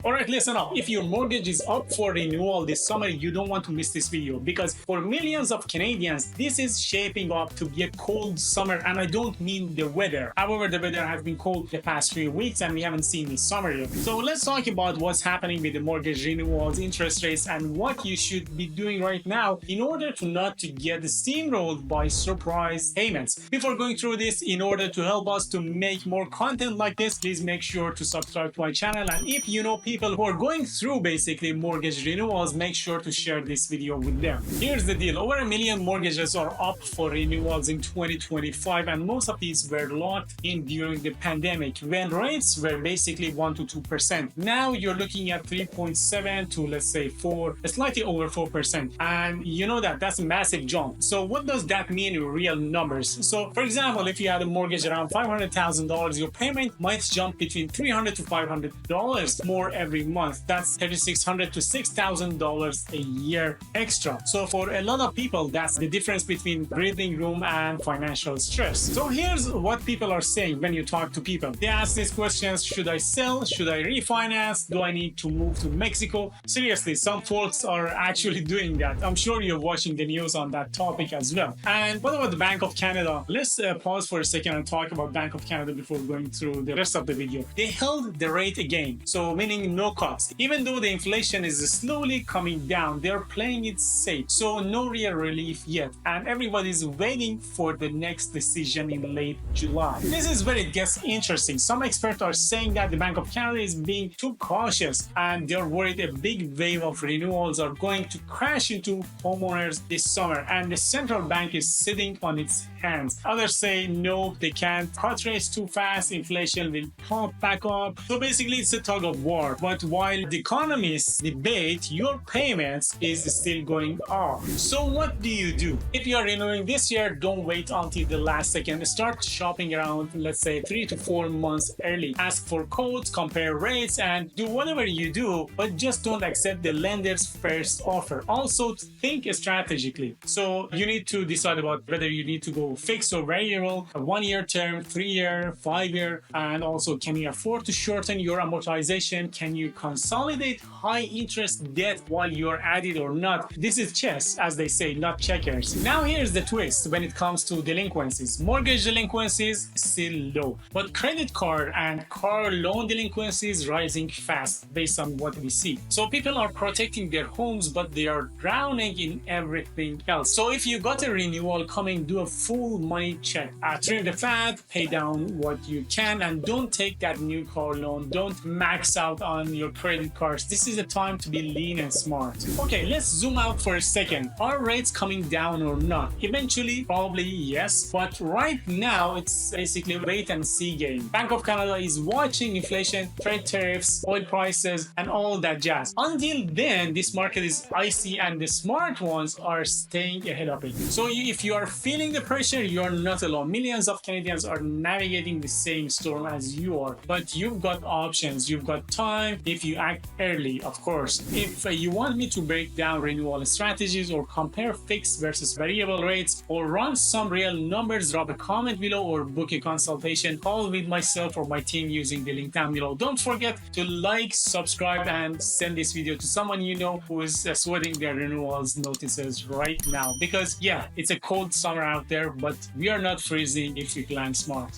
Alright, listen up. If your mortgage is up for renewal this summer, you don't want to miss this video because for millions of Canadians, this is shaping up to be a cold summer, and I don't mean the weather. However, the weather has been cold the past few weeks and we haven't seen the summer yet. So let's talk about what's happening with the mortgage renewals, interest rates, and what you should be doing right now in order to not to get steamrolled by surprise payments. Before going through this, in order to help us to make more content like this, please make sure to subscribe to my channel, and if you know people who are going through basically mortgage renewals, make sure to share this video with them. Here's the deal. Over 1 million mortgages are up for renewals in 2025, and most of these were locked in during the pandemic when rates were basically 1 to 2%. Now you're looking at 3.7 to let's say 4, slightly over 4%. And you know that's a massive jump. So what does that mean in real numbers? So for example, if you had a mortgage around $500,000, your payment might jump between $300 to $500 more every month. That's $3,600 to $6,000 a year extra. So for a lot of people, that's the difference between breathing room and financial stress. So here's what people are saying when you talk to people. They ask these questions: should I sell? Should I refinance? Do I need to move to Mexico? Seriously, some folks are actually doing that. I'm sure you're watching the news on that topic as well. And what about the Bank of Canada? Let's pause for a second and talk about Bank of Canada before going through the rest of the video. They held the rate again, so meaning no cuts. Even though the inflation is slowly coming down, they're playing it safe. So no real relief yet, and everybody's waiting for the next decision in late July. This is where it gets interesting. Some experts are saying that the Bank of Canada is being too cautious, and they're worried a big wave of renewals are going to crash into homeowners this summer, and the central bank is sitting on its hands. Others say no, they can't cut rates too fast, inflation will pump back up. So basically it's a tug of war. But while the economists debate, your payments is still going up. So what do you do? If you are renewing this year, don't wait until the last second. Start shopping around, let's say 3 to 4 months early. Ask for quotes, compare rates, and do whatever you do, but just don't accept the lender's first offer. Also think strategically. So you need to decide about whether you need to go fixed or variable, a 1-year term, 3-year, 5-year, and also can you afford to shorten your amortization? Can you consolidate high interest debt while you're at it or not? This is chess, as they say, not checkers. Now here's the twist when it comes to delinquencies. Mortgage delinquencies still low, but credit card and car loan delinquencies rising fast based on what we see. So people are protecting their homes, but they are drowning in everything else. So if you got a renewal coming, do a full money check. Trim the fat, pay down what you can, and don't take that new car loan. Don't max out on your credit cards. This is a time to be lean and smart. Okay, let's zoom out for a second. Are rates coming down or not? Eventually, probably yes, but right now it's basically a wait and see game. Bank of Canada is watching inflation, trade tariffs, oil prices, and all that jazz. Until then, this market is icy and the smart ones are staying ahead of it. So if you are feeling the pressure, you're not alone. Millions of Canadians are navigating the same storm as you are, but you've got options. You've got time if you act early, of course. If you want me to break down renewal strategies or compare fixed versus variable rates or run some real numbers, drop a comment below or book a consultation call with myself or my team using the link down below. Don't forget to like, subscribe, and send this video to someone you know who is sweating their renewals notices right now, because yeah, it's a cold summer out there, but we are not freezing if we plan smart.